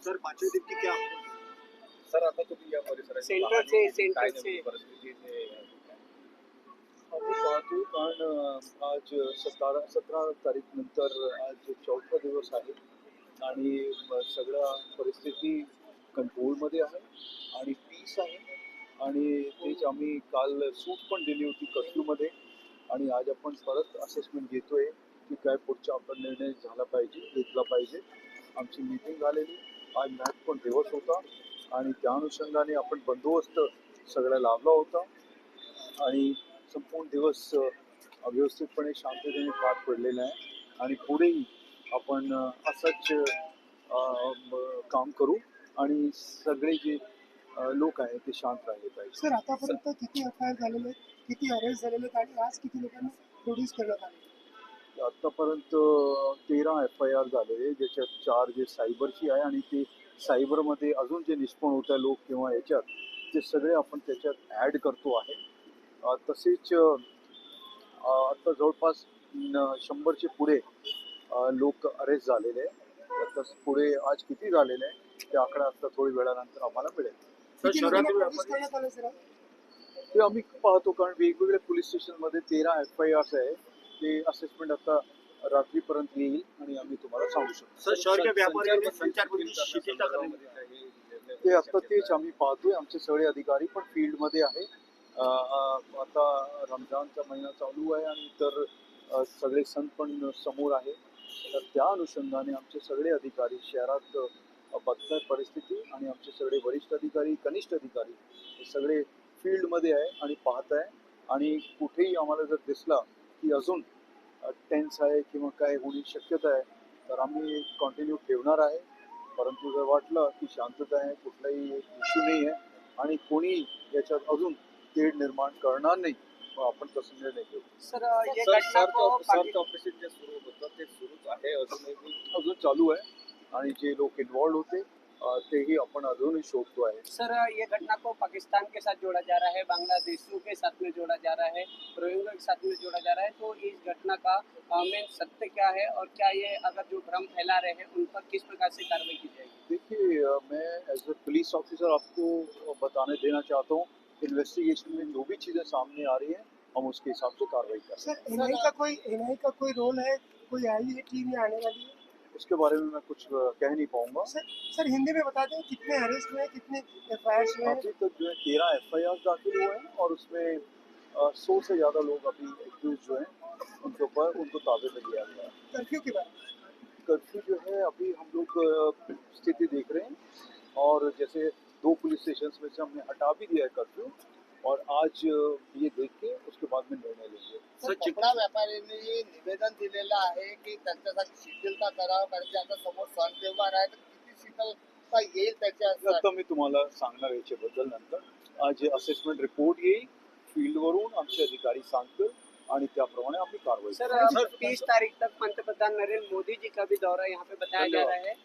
Sir 5वें दिन की क्या सर आता तुम्ही या परिसरात सेंटर से परिस्थिती आम्ही पाहतो कारण आज 17 तारीख नंतर आज 4था दिवस आहे आणि सगळ्या परिस्थिती कंट्रोलमध्ये आहे आणि पीस आहे आणि तेच आम्ही काल सूट पण दिली होती कर्फ्यूमध्ये आणि आज आपण परत असेसमेंट घेतोय की काय पुढचा आपला निर्णय झाला पाहिजे घेतला पाहिजे. आमची मीटिंग झालेली आज मॅच पण दिवस होता आणि त्या अनुषंगाने आपण बंदोबस्त सगळा लावला होता आणि संपूर्ण दिवस व्यवस्थितपणे शांततेने पार पडलेला आहे आणि पुढेही आपण असंच काम करू आणि सगळे जे लोक आहेत ते शांत राहिले पाहिजे. सर आतापर्यंत किती एफ.आय.आर झालेले आहेत, किती अरेस्ट झालेले आहेत आणि आज किती लोकांना प्रोड्यूस करण्यात आले? आतापर्यंत 13 एफ.आय.आर झालेले ज्याच्यात 4 जे सायबरची आहे आणि ते सायबरमध्ये अजून जे निष्पन्न होत आहे लोक किंवा याच्यात ते सगळे आपण त्याच्यात ॲड करतो आहे. तसेच आता जवळपास 100चे पुढे लोक अरेस्ट झालेले आहे. आता पुढे आज किती झालेले आहे ते आकडा आता थोडी वेळानंतर आम्हाला मिळेल. किती लोकांना प्रोड्यूस करण्यात आलं सर? ते आम्ही पाहतो कारण वेगवेगळ्या पोलीस स्टेशनमध्ये 13 एफ.आय.आर आहे. ते असेसमेंट आता रात्रीपर्यंत येईल आणि आम्ही तुम्हाला सांगू शकतो. सर शहर के व्यापारी संचारबंदी शिथिलता करने ते आता तेच आम्ही पाहतोय. आमचे सगळे अधिकारी पण फील्डमध्ये आहे. आता रमजानचा महिना चालू आहे आणि इतर सगळे सण पण समोर आहे. तर त्या अनुषंगाने आमचे सगळे अधिकारी शहरात बघताय परिस्थिती आणि आमचे सगळे वरिष्ठ अधिकारी कनिष्ठ अधिकारी हे सगळे फील्डमध्ये आहे आणि पाहत आहे आणि कुठेही आम्हाला जर दिसला की अजून टेन्स आहे किंवा काय होण्याची शक्यता आहे तर आम्ही कंटिन्यू ठेवणार आहे. परंतु जर वाटलं की शांतता आहे कुठलाही इश्यू नाही आहे आणि कोणी याच्यात अजून तेढ निर्माण करणार नाही मग आपण तसं निर्णय घेऊ. सर ये घटना को ऑपरेशन जे सुरू होतं ते सुरूच आहे अजून चालू आहे आणि जे लोक इन्वॉल्व होते तेही आपण अजूनही शोधतो आहे. सर ये घटना को पाकिस्तान के साथ जोड़ा जा रहा है, बांग्लादेशियों के साथ में जोड़ा जा रहा है, रोहिंग्या के साथ में जोड़ा जा रहा है, तो इस घटना का मेन सत्य क्या है और क्या ये अगर जो भ्रम फैला रहे हैं उन पर किस प्रकार से कार्रवाई की जाएगी? देखिए मैं एज ए पुलिस ऑफिसर आपको बताने देना चाहता हूँ इन्वेस्टिगेशन में जो भी चीज़ें सामने आ रही हैं हम उसके हिसाब से कार्रवाई करें. सर एनआई का कोई रोल है, कोई आई है टीम में आने वाली है? उसके बारे में मैं कुछ कह नहीं पाऊंगा. सर हिंदी में बता दें कितने अरेस्ट हुए, कितने एफ.आई.आर हुए? अभी तक जो है 13 एफ.आई.आर दाखिल हुए हैं और उसमें 100 से ज़्यादा लोग अभी एक्यूज जो हैं उनके ऊपर उनको ताबे में लिया गया है. कर्फ्यू के बाद कर्फ्यू जो है अभी हम लोग स्थिति देख रहे हैं और जैसे 2 पुलिस स्टेशन में से हमने हटा भी दिया है कर्फ्यू और आज ये देख के उसके बाद में निर्णय लेंगे. सर कपडा व्यापाऱ्यांनी निवेदन दिलेलं आहे की त्यांच्यासाठी शिथिलता करावं कारण की आता समोर सण त्योहार आहे तर किती शिथिलता येईल त्याच्या आता मी तुम्हाला सांगणार याच्याबद्दल नंतर. आज असेसमेंट रिपोर्ट येईल फील्डवरून आमचे अधिकारी सांगतील आणि त्याप्रमाणे आम्ही कारवाई सर 30 तारीख तक पंतप्रधान नरेंद्र मोदी जी का भी दौरा यहाँ पे बताया जा रहा है.